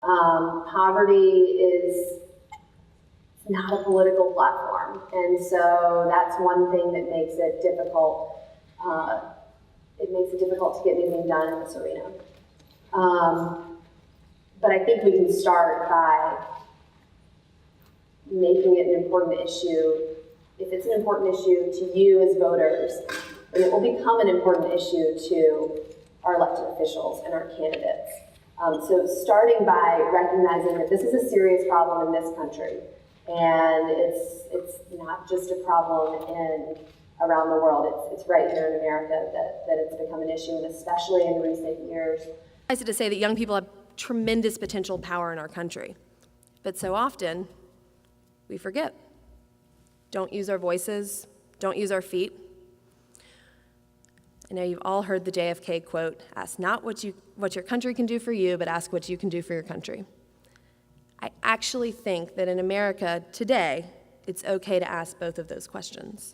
Poverty is not a political platform, and so that's one thing that makes it difficult. It makes it difficult to get anything done in this arena. But I think we can start by making it an important issue. If it's an important issue to you as voters, then it will become an important issue to our elected officials and our candidates. So starting by recognizing that this is a serious problem in this country, and it's not just a problem around the world. It's right here in America that it's become an issue, and especially in recent years. I said to say that young people have tremendous potential power in our country, but so often we forget. Don't use our voices, don't use our feet. I know you've all heard the JFK quote, ask not what your country can do for you, but ask what you can do for your country. I actually think that in America today, it's okay to ask both of those questions.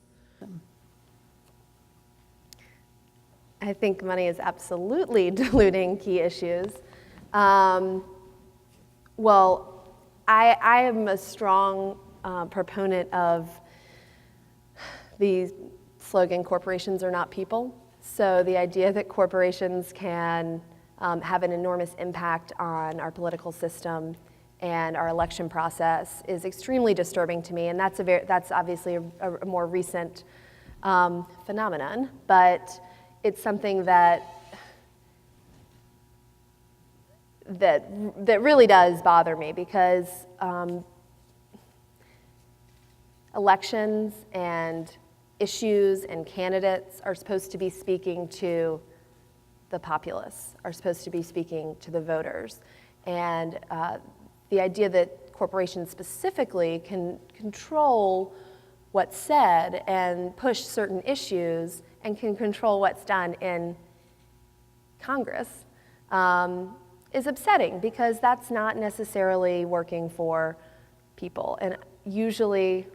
I think money is absolutely diluting key issues. Well, I am a strong proponent of the slogan, corporations are not people. So the idea that corporations can have an enormous impact on our political system and our election process is extremely disturbing to me, and that's obviously a more recent phenomenon, but it's something that really does bother me, because elections and issues and candidates are supposed to be speaking to the populace, are supposed to be speaking to the voters. And the idea that corporations specifically can control what's said and push certain issues and can control what's done in Congress is upsetting, because that's not necessarily working for people. And usually,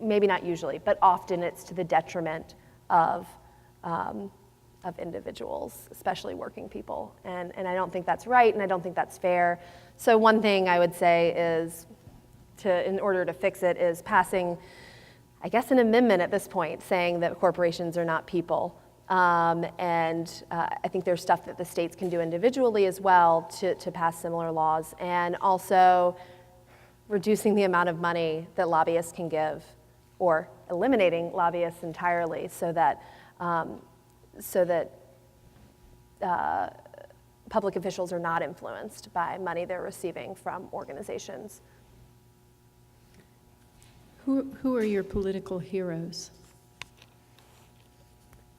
maybe not usually, but often it's to the detriment of individuals, especially working people. And I don't think that's right, and I don't think that's fair. So one thing I would say is, in order to fix it, is passing, I guess, an amendment at this point saying that corporations are not people. I think there's stuff that the states can do individually as well to pass similar laws, and also reducing the amount of money that lobbyists can give, or eliminating lobbyists entirely, so that public officials are not influenced by money they're receiving from organizations. Who are your political heroes?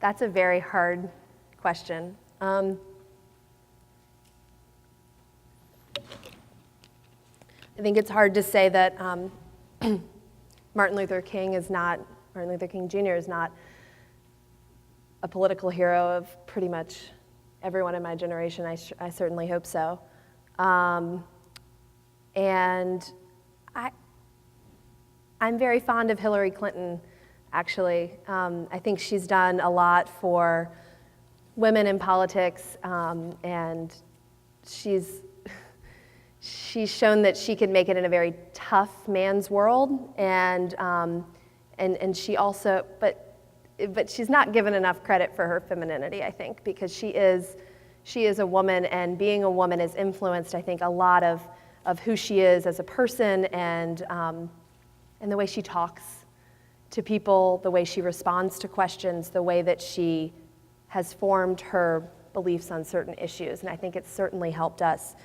That's a very hard question. I think it's hard to say that Martin Luther King Jr. is not a political hero of pretty much everyone in my generation. I certainly hope so. And I'm very fond of Hillary Clinton, actually. I think she's done a lot for women in politics, and she's shown that she can make it in a very tough man's world, and she also, but she's not given enough credit for her femininity, I think, because she is a woman, and being a woman has influenced, I think, a lot of who she is as a person, and the way she talks to people, the way she responds to questions, the way that she has formed her beliefs on certain issues. And I think it's certainly helped us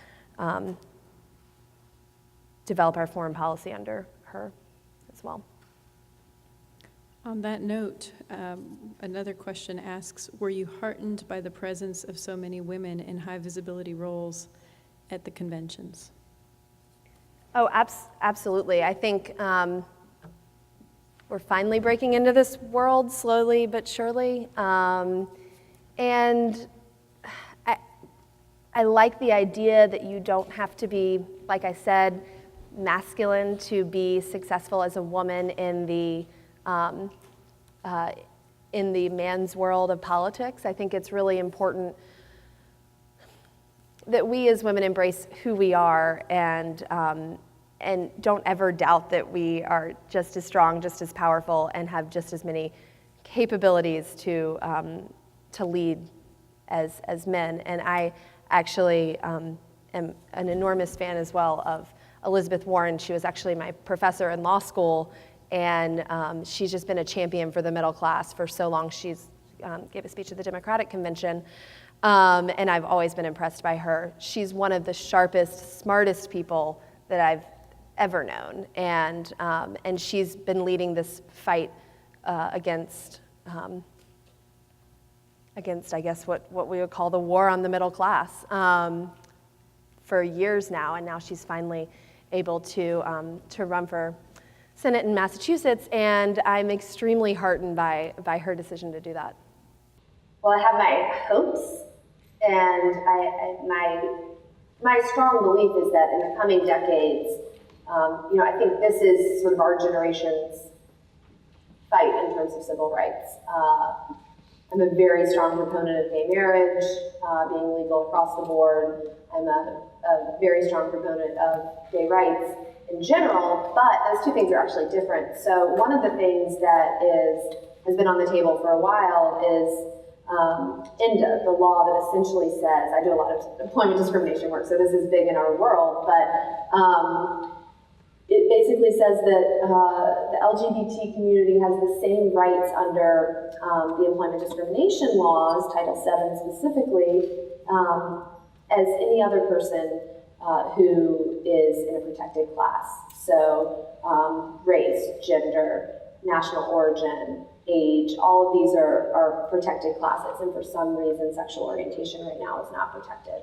develop our foreign policy under her as well. On that note, another question asks, were you heartened by the presence of so many women in high visibility roles at the conventions? Oh, absolutely. I think we're finally breaking into this world slowly but surely. And I like the idea that you don't have to be, like I said, masculine to be successful as a woman in the man's world of politics. I think it's really important. that we as women embrace who we are and don't ever doubt that we are just as strong, just as powerful, and have just as many capabilities to lead as men. And I actually am an enormous fan as well of Elizabeth Warren. She was actually my professor in law school, and she's just been a champion for the middle class for so long. She's gave a speech at the Democratic Convention, and I've always been impressed by her. She's one of the sharpest, smartest people that I've ever known, and she's been leading this fight against, I guess, what we would call the war on the middle class for years now, and now she's finally able to run for Senate in Massachusetts, and I'm extremely heartened by her decision to do that. Well, I have my hopes, and my strong belief is that in the coming decades, I think this is sort of our generation's fight in terms of civil rights. I'm a very strong proponent of gay marriage being legal across the board. I'm a very strong proponent of gay rights in general, but those two things are actually different. So one of the things that has been on the table for a while is INDA, the law that essentially says, I do a lot of employment discrimination work, so this is big in our world, but it basically says that the LGBT community has the same rights under the employment discrimination laws, Title VII specifically, as any other person who is in a protected class. So race, gender, national origin, age, all of these are protected classes, and for some reason sexual orientation right now is not protected.